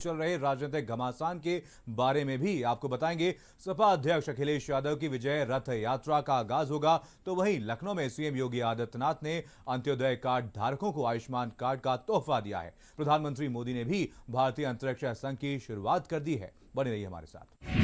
चल रहे राजनीतिक घमासान के बारे में भी आपको बताएंगे। सपा अध्यक्ष अखिलेश यादव की विजय रथ यात्रा का आगाज होगा, तो वहीं लखनऊ में सीएम योगी आदित्यनाथ ने अंत्योदय कार्ड धारकों को आयुष्मान कार्ड का तोहफा दिया है। प्रधानमंत्री मोदी ने भी भारतीय अंतरिक्ष संघ की शुरुआत कर दी है। बने रहिए हमारे साथ।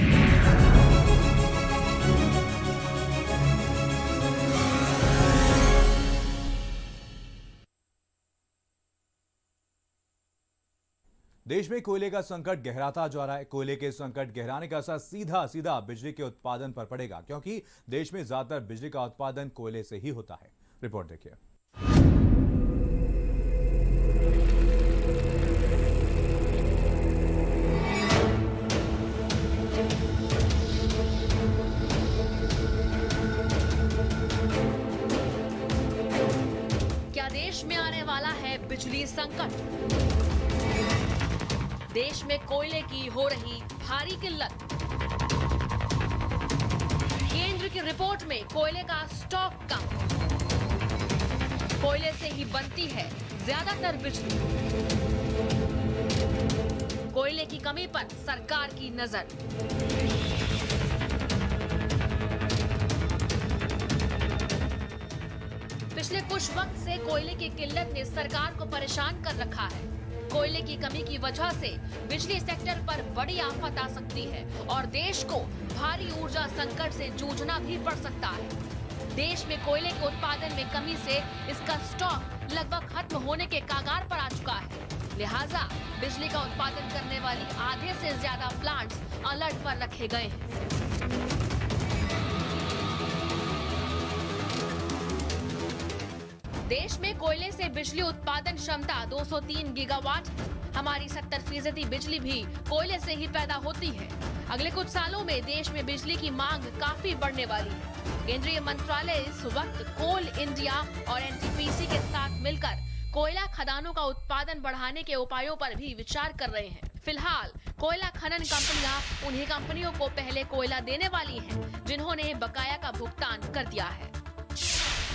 देश में कोयले का संकट गहराता जा रहा है। कोयले के संकट गहराने का असर सीधा सीधा बिजली के उत्पादन पर पड़ेगा, क्योंकि देश में ज्यादातर बिजली का उत्पादन कोयले से ही होता है। रिपोर्ट देखिए। क्या देश में आने वाला है बिजली संकट? देश में कोयले की हो रही भारी किल्लत। केंद्र की रिपोर्ट में कोयले का स्टॉक कम। कोयले से ही बनती है ज्यादातर बिजली। कोयले की कमी पर सरकार की नजर। पिछले कुछ वक्त से कोयले की किल्लत ने सरकार को परेशान कर रखा है। कोयले की कमी की वजह से बिजली सेक्टर पर बड़ी आफत आ सकती है और देश को भारी ऊर्जा संकट से जूझना भी पड़ सकता है। देश में कोयले के उत्पादन में कमी से इसका स्टॉक लगभग खत्म होने के कगार पर आ चुका है। लिहाजा बिजली का उत्पादन करने वाली आधे से ज्यादा प्लांट्स अलर्ट पर रखे गए हैं। देश में कोयले से बिजली उत्पादन क्षमता 203 गीगावाट। हमारी 70% बिजली भी कोयले से ही पैदा होती है। अगले कुछ सालों में देश में बिजली की मांग काफी बढ़ने वाली है। केंद्रीय मंत्रालय इस वक्त कोल इंडिया और एनटीपीसी के साथ मिलकर कोयला खदानों का उत्पादन बढ़ाने के उपायों पर भी विचार कर रहे हैं। फिलहाल कोयला खनन कंपनियां उन्हीं कंपनियों को पहले कोयला देने वाली हैं, जिन्होंने बकाया का भुगतान कर दिया है।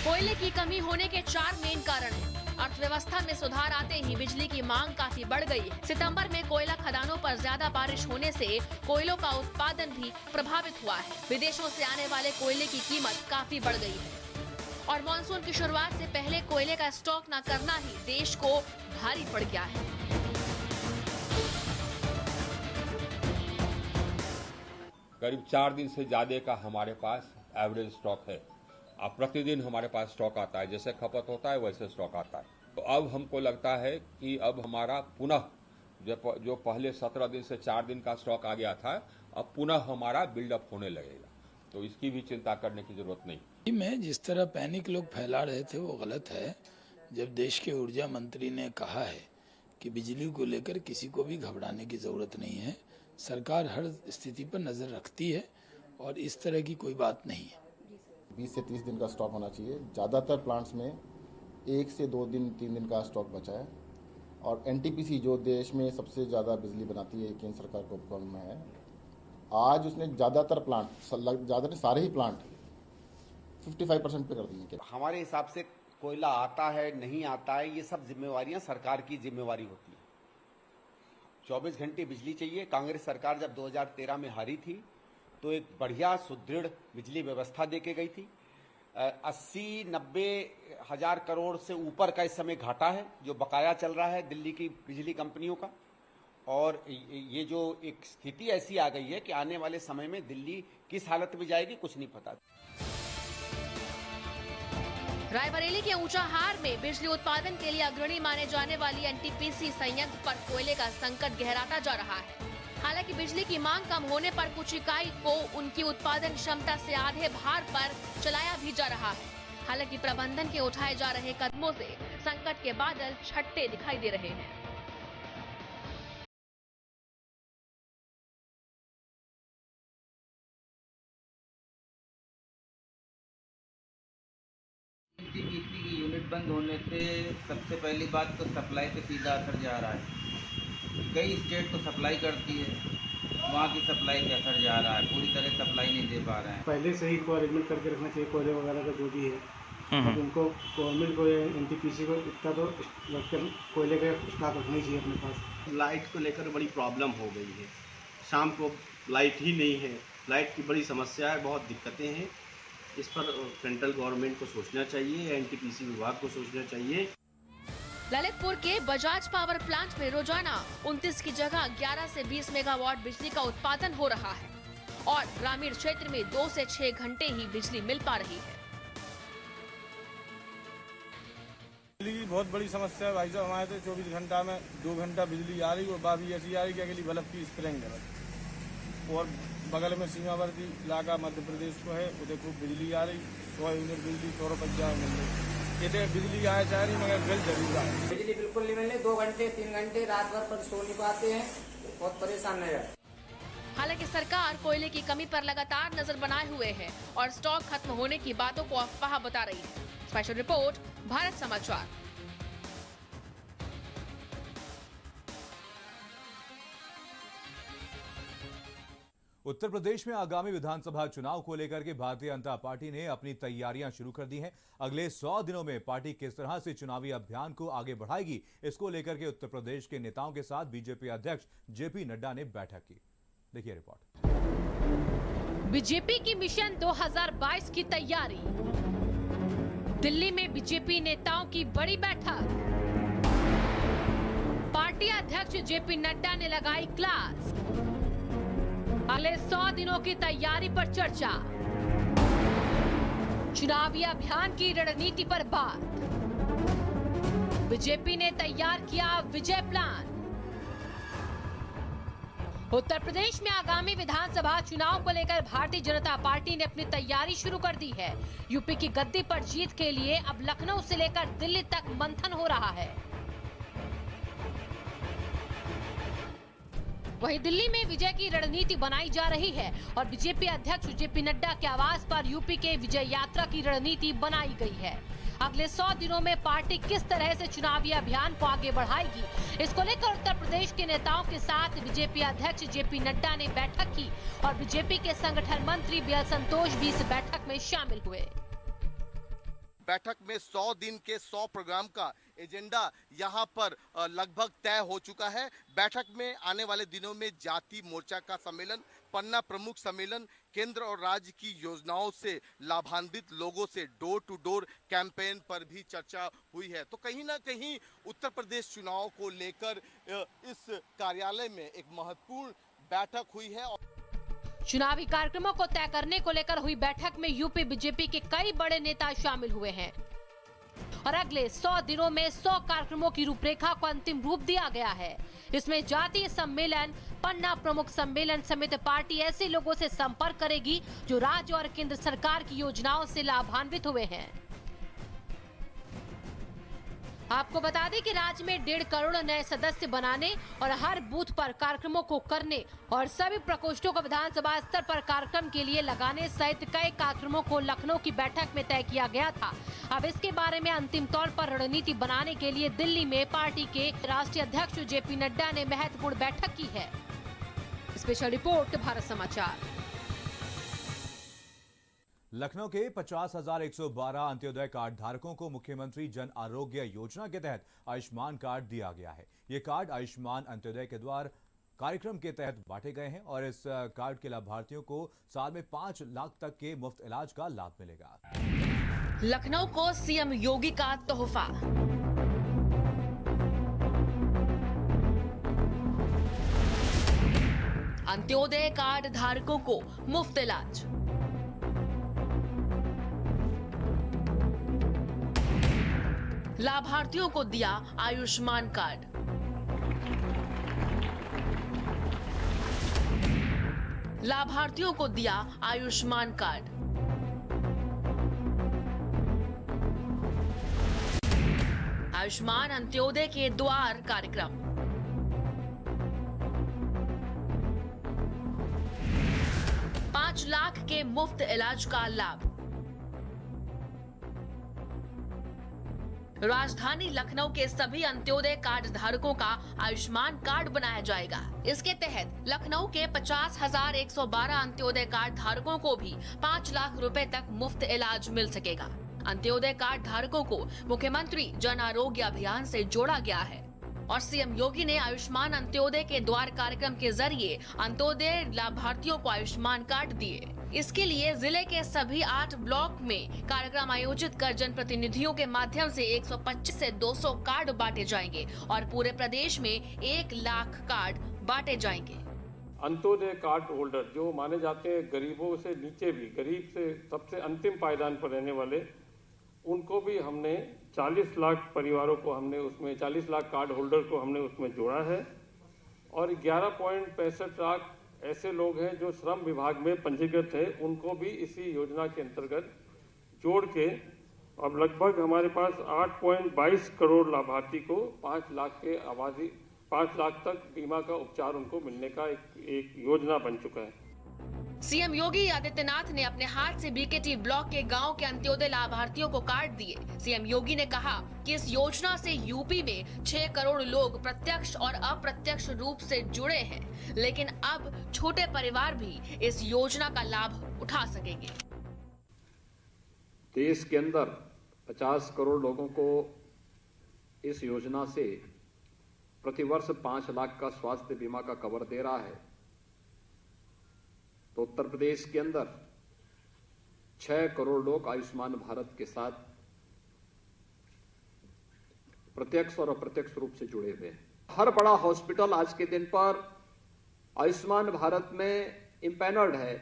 कोयले की कमी होने के 4 मेन कारण हैं। अर्थव्यवस्था में सुधार आते ही बिजली की मांग काफी बढ़ गई है। सितंबर में कोयला खदानों पर ज्यादा बारिश होने से कोयलों का उत्पादन भी प्रभावित हुआ है। विदेशों से आने वाले कोयले की कीमत काफी बढ़ गई है और मानसून की शुरुआत से पहले कोयले का स्टॉक न करना ही देश को भारी पड़ गया है। करीब 4 दिन से ज्यादा का हमारे पास एवरेज स्टॉक है। अब प्रतिदिन हमारे पास स्टॉक आता है, जैसे खपत होता है वैसे स्टॉक आता है। तो अब हमको लगता है कि अब हमारा पुनः जो पहले 17 दिन से 4 दिन का स्टॉक आ गया था, अब पुनः हमारा बिल्डअप होने लगेगा। तो इसकी भी चिंता करने की जरूरत नहीं। मैं जिस तरह पैनिक लोग फैला रहे थे वो गलत है। जब देश के ऊर्जा मंत्री ने कहा है कि बिजली को लेकर किसी को भी घबराने की जरूरत नहीं है, सरकार हर स्थिति पर नजर रखती है और इस तरह की कोई बात नहीं है। 20 से 30 दिन का स्टॉक होना चाहिए। ज़्यादातर प्लांट्स में 1 से 2 दिन 3 दिन का स्टॉक बचा है और एनटीपीसी जो देश में सबसे ज़्यादा बिजली बनाती है, केंद्र सरकार को उपक्रम में है, आज उसने ज़्यादातर सारे ही प्लांट 55% पे कर दिए। हमारे हिसाब से कोयला आता है नहीं आता है, ये सब जिम्मेवारियां सरकार की जिम्मेवारी होती है। 24 घंटे बिजली चाहिए। कांग्रेस सरकार जब 2013 में हारी थी तो एक बढ़िया सुदृढ़ बिजली व्यवस्था देके गई थी। 80-90 हजार करोड़ से ऊपर का इस समय घाटा है जो बकाया चल रहा है दिल्ली की बिजली कंपनियों का। और ये जो एक स्थिति ऐसी आ गई है कि आने वाले समय में दिल्ली किस हालत में जाएगी कुछ नहीं पता। रायबरेली के ऊंचाहार में बिजली उत्पादन के लिए अग्रणी माने जाने वाली एनटीपीसी संयंत्र पर कोयले का संकट गहराता जा रहा है। हालांकि बिजली की मांग कम होने पर कुछ इकाई को उनकी उत्पादन क्षमता से आधे भार पर चलाया भी जा रहा है। हालांकि प्रबंधन के उठाए जा रहे कदमों से संकट के बादल छटते दिखाई दे रहे हैं। बिजली की यूनिट बंद होने से सबसे पहली बात तो सप्लाई पे सीधा असर जा रहा है। कई स्टेट तो सप्लाई करती है, वहाँ की सप्लाई पे असर जा रहा है, पूरी तरह सप्लाई नहीं दे पा रहे हैं। पहले से ही इनको अरेंजमेंट करके रखना चाहिए कोयले वगैरह का जो भी है, अब उनको गवर्नमेंट को एनटीपीसी को इतना तो कोयले का स्टॉक रखना ही चाहिए अपने पास। लाइट को लेकर बड़ी प्रॉब्लम हो गई है, शाम को लाइट ही नहीं है, लाइट की बड़ी समस्या है, बहुत दिक्कतें हैं। इस पर सेंट्रल गवर्नमेंट को सोचना चाहिए, एनटीपीसी विभाग को सोचना चाहिए। ललितपुर के बजाज पावर प्लांट में रोजाना 29 की जगह 11 से 20 मेगावाट बिजली का उत्पादन हो रहा है और ग्रामीण क्षेत्र में 2 से 6 घंटे ही बिजली मिल पा रही है। बिजली की बहुत बड़ी समस्या है भाई साहब। हमारे तो 24 घंटा में 2 घंटा बिजली आ रही और बाकी ऐसी आ रही कि अगली बल्ब की स्प्रिंग है। और बगल में सीमावर्ती इलाका मध्य प्रदेश को है, उधर खूब बिजली आ रही, 100 यूनिट बिजली 100 रुपये जाए मिल रही। इधर बिजली आए चाह रही मगर बिल जरूर आए। बिजली बिल्कुल नहीं मिलने, 2 घंटे 3 घंटे रात भर पर सो नहीं पाते हैं, बहुत परेशान है। हालांकि सरकार कोयले की कमी पर लगातार नजर बनाए हुए है और स्टॉक खत्म होने की बातों को अफवाह बता रही है। स्पेशल रिपोर्ट, भारत समाचार। उत्तर प्रदेश में आगामी विधानसभा चुनाव को लेकर के भारतीय जनता पार्टी ने अपनी तैयारियां शुरू कर दी हैं। अगले 100 दिनों में पार्टी किस तरह से चुनावी अभियान को आगे बढ़ाएगी, इसको लेकर के उत्तर प्रदेश के नेताओं के साथ बीजेपी अध्यक्ष जेपी नड्डा ने बैठक की। देखिए रिपोर्ट। बीजेपी की मिशन 2022 की तैयारी। दिल्ली में बीजेपी नेताओं की बड़ी बैठक। पार्टी अध्यक्ष जेपी नड्डा ने लगाई क्लास। अगले 100 दिनों की तैयारी पर चर्चा। चुनावी अभियान की रणनीति पर बात। बीजेपी ने तैयार किया विजय प्लान। उत्तर प्रदेश में आगामी विधानसभा चुनाव को लेकर भारतीय जनता पार्टी ने अपनी तैयारी शुरू कर दी है। यूपी की गद्दी पर जीत के लिए अब लखनऊ से लेकर दिल्ली तक मंथन हो रहा है। वहीं दिल्ली में विजय की रणनीति बनाई जा रही है और बीजेपी अध्यक्ष जेपी नड्डा के आवास पर यूपी के विजय यात्रा की रणनीति बनाई गई है। अगले 100 दिनों में पार्टी किस तरह से चुनावी अभियान को आगे बढ़ाएगी, इसको लेकर उत्तर प्रदेश के नेताओं के साथ बीजेपी अध्यक्ष जेपी नड्डा ने बैठक की और बीजेपी के संगठन मंत्री बीएल संतोष भी इस बैठक में शामिल हुए। बैठक में 100 दिन के 100 प्रोग्राम का एजेंडा यहां पर लगभग तय हो चुका है। बैठक में आने वाले दिनों में जाति मोर्चा का सम्मेलन, पन्ना प्रमुख सम्मेलन, केंद्र और राज्य की योजनाओं से लाभान्वित लोगों से डोर टू डोर कैंपेन पर भी चर्चा हुई है। तो कहीं ना कहीं उत्तर प्रदेश चुनाव को लेकर इस कार्यालय में एक महत्वपूर्ण बैठक हुई है। चुनावी कार्यक्रमों को तय करने को लेकर हुई बैठक में यूपी बीजेपी के कई बड़े नेता शामिल हुए हैं और अगले 100 दिनों में 100 कार्यक्रमों की रूपरेखा को अंतिम रूप दिया गया है। इसमें जातीय सम्मेलन, पन्ना प्रमुख सम्मेलन समेत पार्टी ऐसे लोगों से संपर्क करेगी जो राज्य और केंद्र सरकार की योजनाओं से लाभान्वित हुए हैं। आपको बता दें कि राज्य में 1.5 करोड़ नए सदस्य बनाने और हर बूथ पर कार्यक्रमों को करने और सभी प्रकोष्ठों को विधानसभा स्तर पर कार्यक्रम के लिए लगाने सहित कई कार्यक्रमों को लखनऊ की बैठक में तय किया गया था। अब इसके बारे में अंतिम तौर पर रणनीति बनाने के लिए दिल्ली में पार्टी के राष्ट्रीय अध्यक्ष जेपी नड्डा ने महत्वपूर्ण बैठक की है। स्पेशल रिपोर्ट, भारत समाचार। लखनऊ के 50,112 अंत्योदय कार्ड धारकों को मुख्यमंत्री जन आरोग्य योजना के तहत आयुष्मान कार्ड दिया गया है। ये कार्ड आयुष्मान अंत्योदय के द्वारा कार्यक्रम के तहत बांटे गए हैं और इस कार्ड के लाभार्थियों को साल में 5 लाख तक के मुफ्त इलाज का लाभ मिलेगा। लखनऊ को सीएम योगी का तोहफा। अंत्योदय कार्ड धारकों को मुफ्त इलाज। लाभार्थियों को दिया आयुष्मान कार्ड। लाभार्थियों को दिया आयुष्मान कार्ड। आयुष्मान अंत्योदय के द्वार कार्यक्रम। $5 लाख के मुफ्त इलाज का लाभ। राजधानी लखनऊ के सभी अंत्योदय कार्ड धारकों का आयुष्मान कार्ड बनाया जाएगा। इसके तहत लखनऊ के 50,112 अंत्योदय कार्ड धारकों को भी 5 लाख रुपए तक मुफ्त इलाज मिल सकेगा। अंत्योदय कार्ड धारकों को मुख्यमंत्री जन आरोग्य अभियान से जोड़ा गया है और सीएम योगी ने आयुष्मान अंत्योदय के द्वार कार्यक्रम के जरिए अंत्योदय लाभार्थियों को आयुष्मान कार्ड दिए। इसके लिए जिले के सभी 8 ब्लॉक में कार्यक्रम आयोजित कर जनप्रतिनिधियों के माध्यम से 125 से 200 कार्ड बांटे जाएंगे और पूरे प्रदेश में 1 लाख कार्ड बांटे जाएंगे। अंत्योदय कार्ड होल्डर जो माने जाते हैं गरीबों से नीचे भी, गरीब से सबसे अंतिम पायदान पर रहने वाले, उनको भी हमने 40 लाख परिवारों को हमने उसमें 40 लाख कार्ड होल्डर को हमने उसमें जोड़ा है और 11.65 लाख ऐसे लोग हैं जो श्रम विभाग में पंजीकृत है, उनको भी इसी योजना के अंतर्गत जोड़ के अब लगभग हमारे पास 8.22 करोड़ लाभार्थी को 5 लाख के आबादी 5 लाख तक बीमा का उपचार उनको मिलने का एक योजना बन चुका है। सीएम योगी आदित्यनाथ ने अपने हाथ से बीकेटी ब्लॉक के गांव के अंत्योदय लाभार्थियों को कार्ड दिए। सीएम योगी ने कहा कि इस योजना से यूपी में 6 करोड़ लोग प्रत्यक्ष और अप्रत्यक्ष रूप से जुड़े हैं, लेकिन अब छोटे परिवार भी इस योजना का लाभ उठा सकेंगे। देश के अंदर 50 करोड़ लोगों को इस योजना से प्रतिवर्ष 5 लाख का स्वास्थ्य बीमा का कवर दे रहा है, तो उत्तर प्रदेश के अंदर 6 करोड़ लोग आयुष्मान भारत के साथ प्रत्यक्ष और अप्रत्यक्ष रूप से जुड़े हुए हैं। हर बड़ा हॉस्पिटल आज के दिन पर आयुष्मान भारत में इम्पैनल्ड है,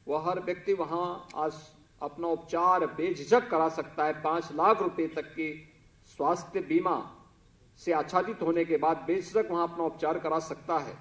वह हर व्यक्ति वहां आज अपना उपचार बेझिझक करा सकता है। 5 लाख रुपए तक की स्वास्थ्य बीमा से आच्छादित होने के बाद बेझिझक वहां अपना उपचार करा सकता है।